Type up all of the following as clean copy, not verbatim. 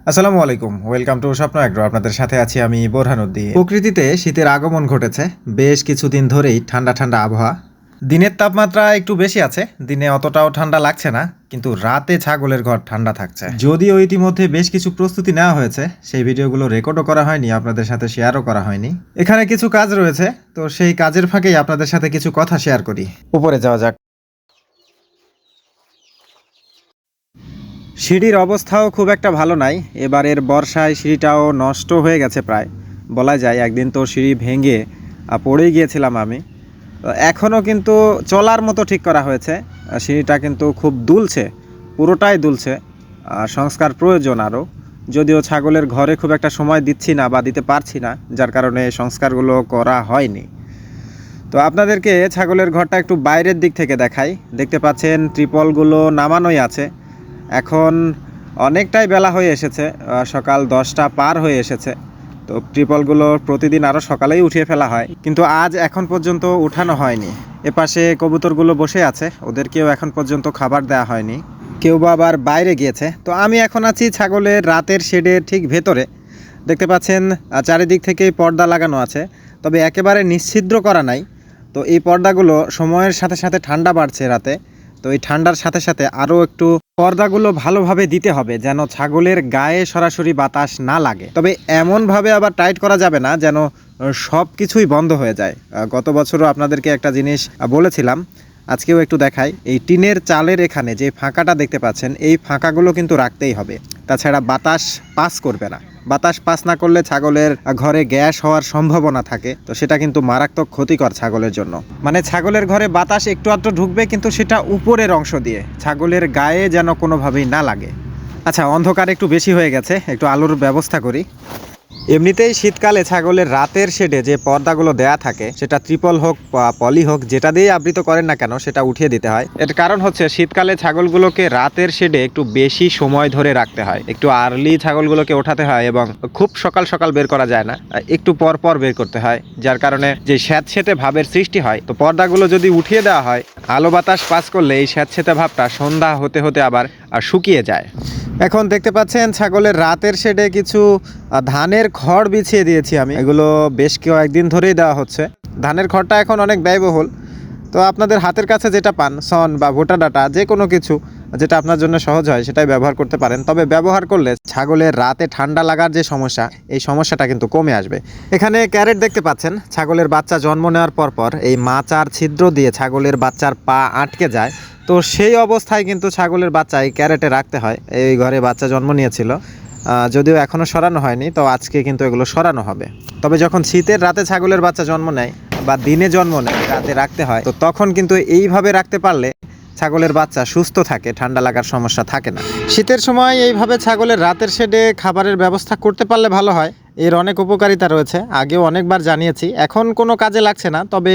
আসসালামু আলাইকুম, welcome to স্বপ্ন এগ্রো। আপনাদের সাথে আছি আমি বোরহানুদ্দিন। প্রকৃতিতে শীতের আগমন ঘটেছে। বেশ কিছুদিন ধরেই ঠান্ডা ঠান্ডা আবহাওয়া। দিনের তাপমাত্রা একটু বেশি আছে, দিনে অতটাও ঠান্ডা লাগছে না, কিন্তু রাতে ছাগলের ঘর ঠান্ডা থাকছে। যদিও ইতিমধ্যে বেশ কিছু প্রস্তুতি নেওয়া হয়েছে, সেই ভিডিওগুলো রেকর্ডও করা হয়নি, আপনাদের সাথে শেয়ারও করা হয়নি। এখানে কিছু কাজ রয়েছে, তো সেই কাজের ফাঁকেই আপনাদের সাথে কিছু কথা শেয়ার করি। উপরে যাওয়া যাক। সিঁড়ির অবস্থাও খুব একটা ভালো নাই। এবারের বর্ষায় সিঁড়িটাও নষ্ট হয়ে গেছে প্রায় বলা যায়। একদিন তো সিঁড়ি ভেঙে পড়েই গিয়েছিলাম আমি। এখনও কিন্তু চলার মতো ঠিক করা হয়েছে। সিঁড়িটা কিন্তু খুব দুলছে, পুরোটাই দুলছে। সংস্কার প্রয়োজন আরও, যদিও ছাগলের ঘরে খুব একটা সময় দিচ্ছি না বা দিতে পারছি না, যার কারণে সংস্কারগুলো করা হয়নি। তো আপনাদেরকে ছাগলের ঘরটা একটু বাইরের দিক থেকে দেখাই। দেখতে পাচ্ছেন ত্রিপলগুলো নামানোই আছে। এখন অনেকটাই বেলা হয়ে এসেছে, সকাল 10টা পার হয়ে এসেছে। তো ট্রিপলগুলো প্রতিদিন আরও সকালেই উঠিয়ে ফেলা হয়, কিন্তু আজ এখন পর্যন্ত উঠানো হয়নি। এপাশে কবুতরগুলো বসে আছে, ওদেরকেও এখন পর্যন্ত খাবার দেওয়া হয়নি। কেউ বা আবার বাইরে গিয়েছে। তো আমি এখন আছি ছাগলের রাতের শেডের ঠিক ভেতরে। দেখতে পাচ্ছেন চারিদিক থেকেই পর্দা লাগানো আছে, তবে একেবারে নিশ্ছিদ্র করা নাই। তো এই পর্দাগুলো সময়ের সাথে সাথে ঠান্ডা বাড়ছে রাতে, তো এই ঠান্ডার সাথে সাথে আরও একটু পর্দাগুলো ভালোভাবে দিতে হবে, যেন ছাগলের গায়ে সরাসরি বাতাস না লাগে। তবে এমনভাবে আবার টাইট করা যাবে না যেন সব কিছুই বন্ধ হয়ে যায়। গত বছরও আপনাদেরকে একটা জিনিস বলেছিলাম, আজকেও একটু দেখাই। এই টিনের চালের এখানে যে ফাঁকাটা দেখতে পাচ্ছেন, এই ফাঁকাগুলো কিন্তু রাখতেই হবে, তাছাড়া বাতাস পাস করবে না। বাতাস পাস না করলে ছাগলের ঘরে গ্যাস হওয়ার সম্ভাবনা থাকে, তো সেটা কিন্তু মারাত্মক ক্ষতিকর ছাগলের জন্য। মানে ছাগলের ঘরে বাতাস একটু আধটু ঢুকবে, কিন্তু সেটা উপরের অংশ দিয়ে, ছাগলের গায়ে যেন কোনোভাবেই না লাগে। আচ্ছা, অন্ধকার একটু বেশি হয়ে গেছে, একটু আলোর ব্যবস্থা করি। এমনিতেই শীতকালে ছাগলের রাতের শেডে যে পর্দাগুলো দেয়া থাকে, সেটা ত্রিপল হোক বা পলি হোক, যেটা দিয়েই আবৃত করেন না কেন, সেটা উঠিয়ে দিতে হয়। এর কারণ হচ্ছে শীতকালে ছাগলগুলোকে রাতের শেডে একটু বেশি সময় ধরে রাখতে হয়, একটু আর্লি ছাগলগুলোকে ওঠাতে হয়, এবং খুব সকাল সকাল বের করা যায় না, একটু পর পর বের করতে হয়, যার কারণে যে স্যাঁতসেঁতে ভাবের সৃষ্টি হয়। তো পর্দাগুলো যদি উঠিয়ে দেওয়া হয়, আলো বাতাস পাস করলে এই স্যাঁতসেঁতে ভাবটা সন্ধ্যা হতে হতে আবার শুকিয়ে যায়। এখন দেখতে পাচ্ছেন ছাগলের রাতের শেডে কিছু ধানের খড় বিছিয়ে দিয়েছি আমি। এগুলো বেশ কয়েকদিন ধরেই দেওয়া হচ্ছে। ধানের খড়টা এখন অনেক ব্যয়বহুল, তো আপনাদের হাতের কাছে যেটা পান, সন বা ভুট্টা ডাটা, যে কোনো কিছু যেটা আপনার জন্য সহজ হয় সেটাই ব্যবহার করতে পারেন। তবে ব্যবহার করলে ছাগলের রাতে ঠান্ডা লাগার যে সমস্যা, এই সমস্যাটা কিন্তু কমে আসবে। এখানে ক্যারেট দেখতে পাচ্ছেন। ছাগলের বাচ্চা জন্ম নেওয়ার পর এই মাচার ছিদ্র দিয়ে ছাগলের বাচ্চার পা আটকে যায়, তো সেই অবস্থায় কিন্তু ছাগলের বাচ্চা এই ক্যারেটে রাখতে হয়। এই ঘরে বাচ্চা জন্ম নিয়েছিল, যদিও এখনও সরানো হয়নি, তো আজকে কিন্তু এগুলো সরানো হবে। তবে যখন শীতের রাতে ছাগলের বাচ্চা জন্ম নেয় বা দিনে জন্ম নেয়, রাতে রাখতে হয়, তো তখন কিন্তু এইভাবে রাখতে পারলে ছাগলের বাচ্চা সুস্থ থাকে, ঠান্ডা লাগার সমস্যা থাকে না। শীতের সময় এইভাবে ছাগলের রাতের শেডে খাবারের ব্যবস্থা করতে পারলে ভালো হয়। এর অনেক উপকারিতা রয়েছে, আগেও অনেকবার জানিয়েছি, এখন কোনো কাজে লাগছে না, তবে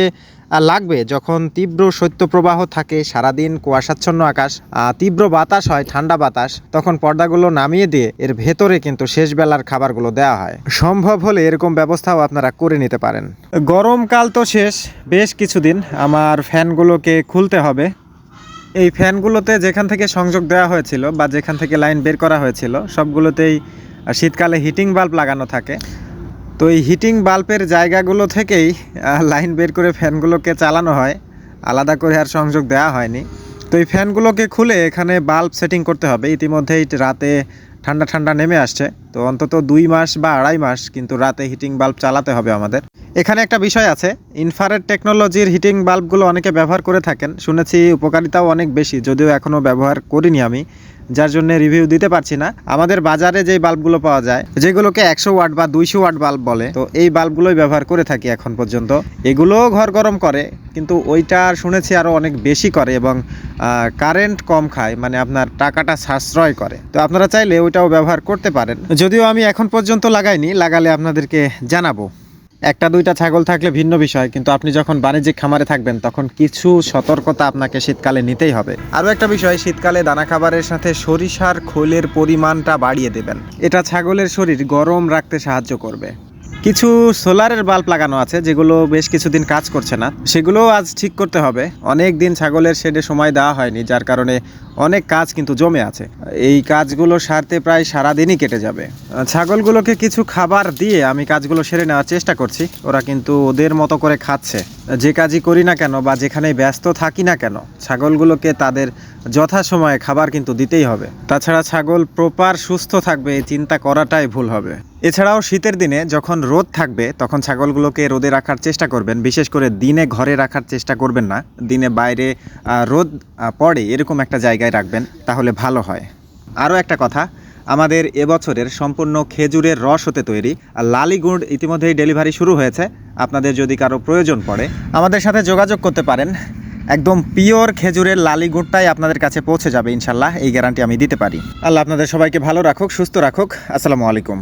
লাগবে যখন তীব্র শৈত্যপ্রবাহ থাকে, সারাদিন কুয়াশাচ্ছন্ন আকাশ, তীব্র বাতাস হয়, ঠান্ডা বাতাস, তখন পর্দাগুলো নামিয়ে দিয়ে এর ভেতরে কিন্তু শেষ বেলার খাবারগুলো দেওয়া হয়। সম্ভব হলে এরকম ব্যবস্থাও আপনারা করে নিতে পারেন। গরমকাল তো শেষ, বেশ কিছুদিন আমার ফ্যানগুলোকে খুলতে হবে। এই ফ্যানগুলোতে যেখান থেকে সংযোগ দেওয়া হয়েছিল বা যেখান থেকে লাইন বের করা হয়েছিল, সবগুলোতেই শীতকালে হিটিং বাল্ব লাগানো থাকে। তো এই হিটিং বাল্বের জায়গাগুলো থেকেই লাইন বের করে ফ্যানগুলোকে চালানো হয়, আলাদা করে আর সংযোগ দেওয়া হয়নি। তো এই ফ্যানগুলোকে খুলে এখানে বাল্ব সেটিং করতে হবে। ইতিমধ্যেই রাতে ঠান্ডা ঠান্ডা নেমে আসছে, তো অন্তত 2 মাস বা 2.5 মাস কিন্তু রাতে হিটিং বাল্ব চালাতে হবে আমাদের। এখানে একটা বিষয় আছে, ইনফ্রারেড টেকনোলজির হিটিং বাল্বগুলো অনেকে ব্যবহার করে থাকেন, শুনেছি উপকারিতাও অনেক বেশি, যদিও এখনও ব্যবহার করিনি আমি, যার জন্য রিভিউ দিতে পারছি না। আমাদের বাজারে যেই বাল্বগুলো পাওয়া যায়, যেগুলোকে 100 ওয়াট বা 200 ওয়াট বাল্ব বলে, তো এই বাল্বগুলোই ব্যবহার করে থাকি এখন পর্যন্ত। এগুলোও ঘর গরম করে, কিন্তু ওইটা শুনেছি আরও অনেক বেশি করে এবং কারেন্ট কম খায়, মানে আপনার টাকাটা সাশ্রয় করে। তো আপনারা চাইলে ওইটাও ব্যবহার করতে পারেন, যদিও আমি এখন পর্যন্ত লাগাইনি, লাগালে আপনাদেরকে জানাবো। একটা দুইটা ছাগল থাকলে ভিন্ন বিষয়, কিন্তু আপনি যখন বাণিজ্যিক খামারে থাকবেন তখন কিছু সতর্কতা আপনাকে শীতকালে নিতেই হবে। আরও একটা বিষয়, শীতকালে দানা খাবারের সাথে সরিষার খোলের পরিমাণটা বাড়িয়ে দেবেন। এটা ছাগলের শরীর গরম রাখতে সাহায্য করবে। কিছু সোলারের বাল্ব লাগানো আছে যেগুলো বেশ কিছুদিন কাজ করছে না, সেগুলোও আজ ঠিক করতে হবে। অনেক দিন ছাগলের শেডে সময় দেওয়া হয়নি, যার কারণে অনেক কাজ কিন্তু জমে আছে। এই কাজগুলো সারতে প্রায় সারাদিনই কেটে যাবে। ছাগলগুলোকে কিছু খাবার দিয়ে আমি কাজগুলো সেরে নেওয়ার চেষ্টা করছি। ওরা কিন্তু ওদের মতো করে খাচ্ছে। যে কাজই করি না কেন বা যেখানে ব্যস্ত থাকি না কেন, ছাগলগুলোকে তাদের যথাসময়ে খাবার কিন্তু দিতেই হবে। তাছাড়া ছাগল প্রপার সুস্থ থাকবে এই চিন্তা করাটাই ভুল হবে। এছাড়াও শীতের দিনে যখন রোদ থাকবে তখন ছাগলগুলোকে রোদে রাখার চেষ্টা করবেন, বিশেষ করে দিনে ঘরে রাখার চেষ্টা করবেন না। দিনে বাইরে রোদ পড়ে এরকম একটা জায়গায় রাখবেন, তাহলে ভালো হয়। আরও একটা কথা, আমাদের এবছরের সম্পূর্ণ খেজুরের রস হতে তৈরি আর লালি গুড় ইতিমধ্যেই ডেলিভারি শুরু হয়েছে। আপনাদের যদি কারো প্রয়োজন পড়ে আমাদের সাথে যোগাযোগ করতে পারেন। একদম পিওর খেজুরের লালি গুড়টাই আপনাদের কাছে পৌঁছে যাবে ইনশাল্লাহ, এই গ্যারান্টি আমি দিতে পারি। আল্লাহ আপনাদের সবাইকে ভালো রাখুক, সুস্থ রাখুক। আসসালামু আলাইকুম।